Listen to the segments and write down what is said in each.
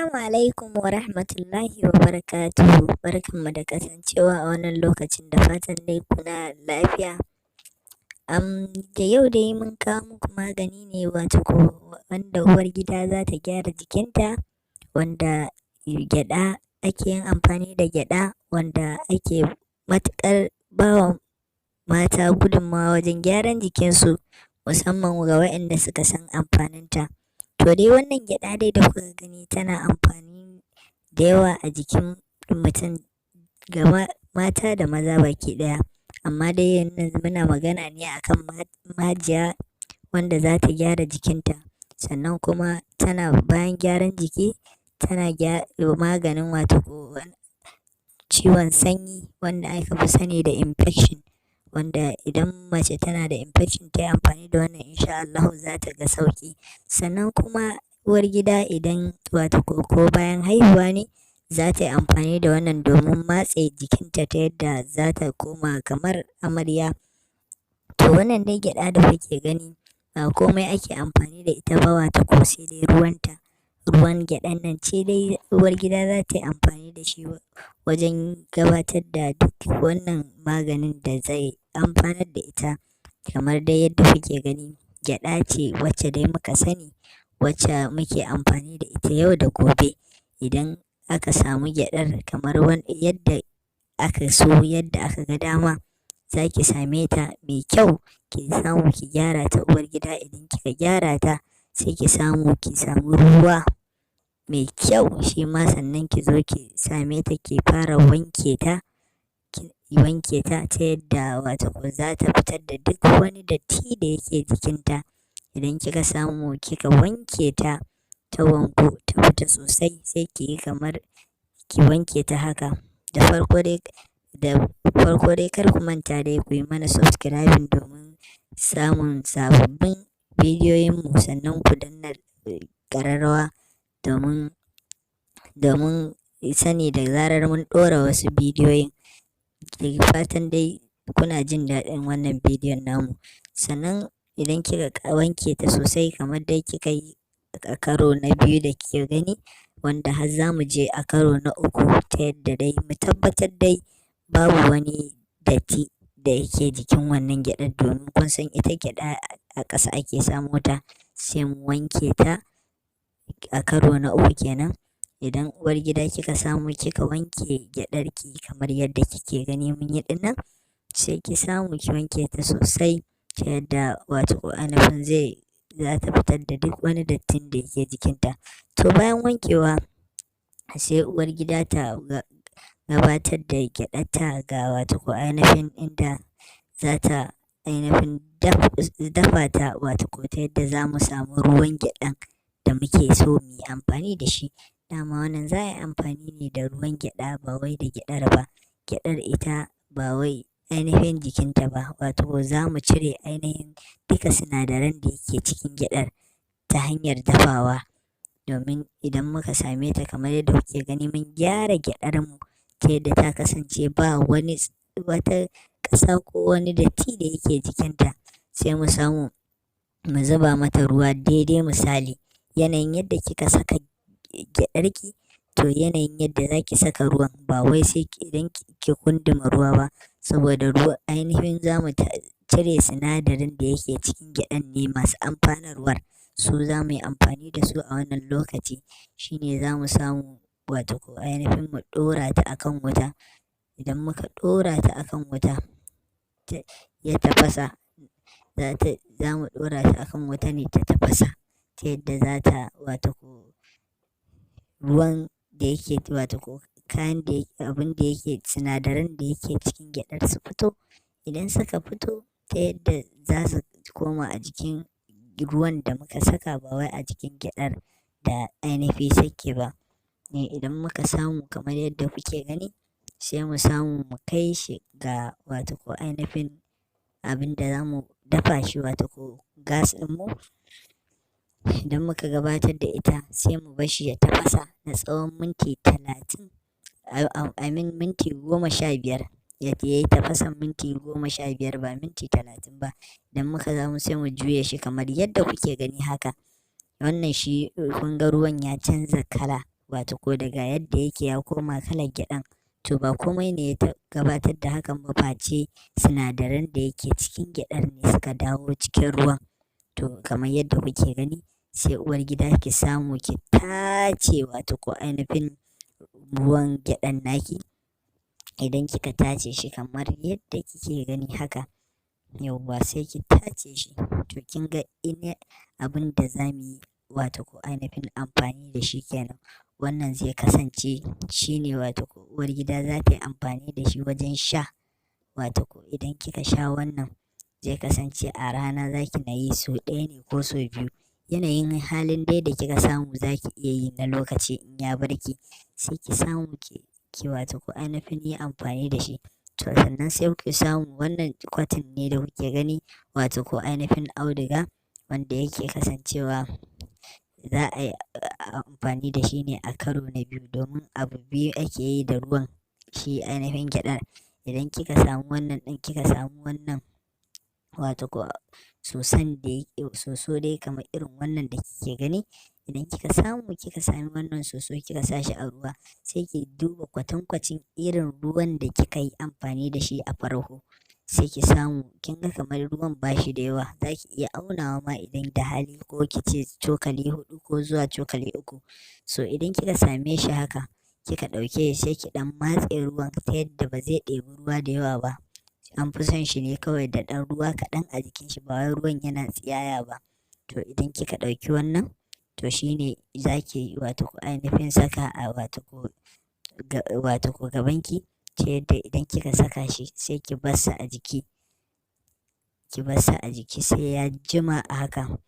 Assalamu alaikum wa rahmatullahi wa barakatuhu. Barkanmu da kasancewa a wannan lokacin, da fatan dai kuna lafiya. Da yau dai mun kawo muku magani ne wanda uwar gida za ta gyara jikinta, wanda gyaɗa ake yin amfani da gyaɗa, wanda ake matuƙar bawa mata gudunmawa wajen gyaran jikinsu, musamman ga waɗanda suka san amfaninta. To dai wannan gyaɗa dai da kuka gani tana amfani da yawa a jikin mutum, ga mata da maza baki ɗaya. Amma dai yanzu muna magana ne akan majiya wanda za ta gyara jikinta. Sannan kuma tana bayan gyaran jiki, tana maganin ciwon sanyi wanda aka fi sani da infection, wanda idan mace tana da infection ta yi amfani da wannan insha Allahu za ta ga sauƙi. Sannan kuma uwar gida idan ko bayan haihuwa ne, za ta yi amfani da wannan domin matse jikinta ta yadda za ta koma kamar amarya. To wannan dai gyaɗa da kuke gani ba komai ake amfani da ita ba, sai dai ruwanta. Ruwan gyaɗan nan ce dai uwar gida za ta yi amfani da shi wajen gabatar da duk wannan maganin da zai amfanar da ita. Kamar dai yadda kuke gani, gyaɗa ce wacce dai muka sani, wacce muke amfani da ita yau da gobe. Idan aka samu gyaɗar kamar yadda aka so, yadda aka ga dama, za ki same ta mai kyau, ki samu ki gyara ta uwar gida. Idan kika gyara ta, sai ki samu ruwa mai kyau shi ma, sannan ki zo ki same ta, ki fara wanke ta ta yadda za ta fitar da duk wani datti da yake jikinta. Idan kika samu kika wanke ta, ta wanku ta fita sosai, sai ki yi kamar ki wanke ta haka. Da farko dai kar ku manta dai ku yi mana subscribing domin samun sababbin bidiyoyinmu, sannan ku danna ƙararrawa domin sani da zarar mun ɗora wasu bidiyoyin. Da fatan dai kuna jin daɗin wannan bidiyon namu. Sannan idan kika wanke ta sosai kamar dai kika yi a karo na biyu da kike gani, wanda har za mu je a karo na uku, ta yadda dai mu tabbatar dai babu wani datti da yake jikin wannan gyaɗar, domin kun san ita gyaɗa a ƙasa ake samo ta. Sai mu wanke ta a karo na uku kenan. Idan uwar gida kika samu kika wanke gyaɗarki kamar yadda kike gani mun yi ɗinnan, sai ki samu ki wanke ta sosai, ta yadda za ta fitar da duk wani dattin da yake jikinta. To bayan wankewa, sai uwar gida ta gabatar da gyaɗarta ga inda za ta dafa ta, ta yadda za mu samu ruwan gyaɗan da muke so mu yi amfani da shi. Dama wannan za a yi amfani ne da ruwan gyaɗa, ba wai da gyaɗar ba. Gyaɗar ita ba wai ainihin jikinta ba, za mu cire ainihin duka sinadaran da yake cikin gyaɗar ta hanyar dafawa. Domin idan muka same ta kamar yadda kuke gani, mun gyara gyaɗarmu ta yadda ta kasance ba wata ƙasa ko wani datti da yake jikinta, sai mu samu mu zuba mata ruwa daidai misali. Yanayin yadda kika saka gyaɗarki, to yanayin yadda za ki saka ruwan, ba wai sai idan ki kunduma ruwa ba, saboda ruwa ainihin za mu cire sinadarin da yake cikin gyaɗan ne, masu amfanarwar su za mu yi amfani da su a wannan lokaci. Shi ne za mu samu ainihin mu ɗora ta akan wuta. Idan muka ɗora ta akan wuta ya tafasa, za mu ɗora ta akan wuta ne ta tafasa, ta yadda za ta ruwan da yake sinadaran da yake cikin gyaɗar su fito. Idan suka fito, ta yadda za su koma a jikin ruwan da muka saka, ba wai a jikin gyaɗar da ainihi take ba. Idan muka samu kamar yadda kuke gani, sai mu samu mu kai shi ga ainihin abin da za mu dafa shi, gas ɗinmu. Idan muka gabatar da ita, sai mu bar shi ya tafasa na tsawon minti 15. Ya yi tafasan minti 15, ba minti 30 ba. Idan muka samu, sai mu juye shi kamar yadda kuke gani haka. Wannan shi kun ga ruwan ya canza kala, wato ko daga yadda yake ya koma kalar gyaɗan, to ba komai ne ya gabatar da hakan ba face sinadaran da yake cikin gyaɗar ne suka dawo cikin ruwan. To kamar yadda kuke gani, sai uwargida ki samu ki tace wato ko ainihin ruwan gyaɗan naki. Idan kika tace shi kamar yadda kike gani haka, yauwa sai ki tace shi. To kin ga abin da za mu yi wato ko ainihin amfani da shi kenan. Wannan zai kasance shi ne wato ko uwargida za ta yi amfani da shi wajen sha. Wato ko idan kika sha wannan, zai kasance a rana za ki na yi sau ɗaya ne ko sau biyu. Yanayin halin dai da kika samu za ki iya yi na lokaci in ya bar ki, sai ki samu ki wato ko ainihin yi amfani da shi. To sannan sai ku samu wannan cotton ne da kuke gani, wato ko ainihin auduga, wanda yake kasancewa za a yi amfani da shi ne a karo na biyu, domin abu biyu ake yi da ruwan shi ainihin gyaɗar. Idan kika samu wannan ɗin, kika samu wannan wato ko soso dai kamar irin wannan da kike gani. Idan kika sami wannan soso kika sa shi a ruwa, sai ki duba kwatankwacin irin ruwan da kika yi amfani da shi a farko. Sai ki samu, kin ga kamar ruwan ba shi da yawa, za ki iya aunawa ma idan da hali, ko ki ce cokali 4 ko zuwa cokali 3. So idan kika same shi haka, kika ɗauke shi sai ki ɗan matse ruwan ta yadda ba zai ɗebi ruwa da yawa ba. An fi son shi ne kawai da ɗan ruwa kaɗan a jikin shi, ba wai ruwan yana tsiyaya ba. To idan kika ɗauki wannan, to shi ne za ki wato ko ainihin saka a wato ko gabanki, ta yadda idan kika saka shi sai ki bar sa a jiki. Sai ya jima a haka.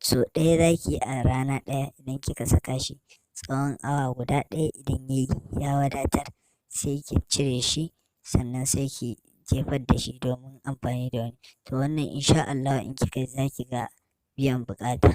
So ɗaya za ki yi a rana ɗaya. Idan kika saka shi tsawon awa guda ɗaya, idan ya wadatar, sai ki cire shi, sannan sai ki jefar da shi domin amfani da wani. To wannan insha Allah in kika yi za ki ga biyan buƙata.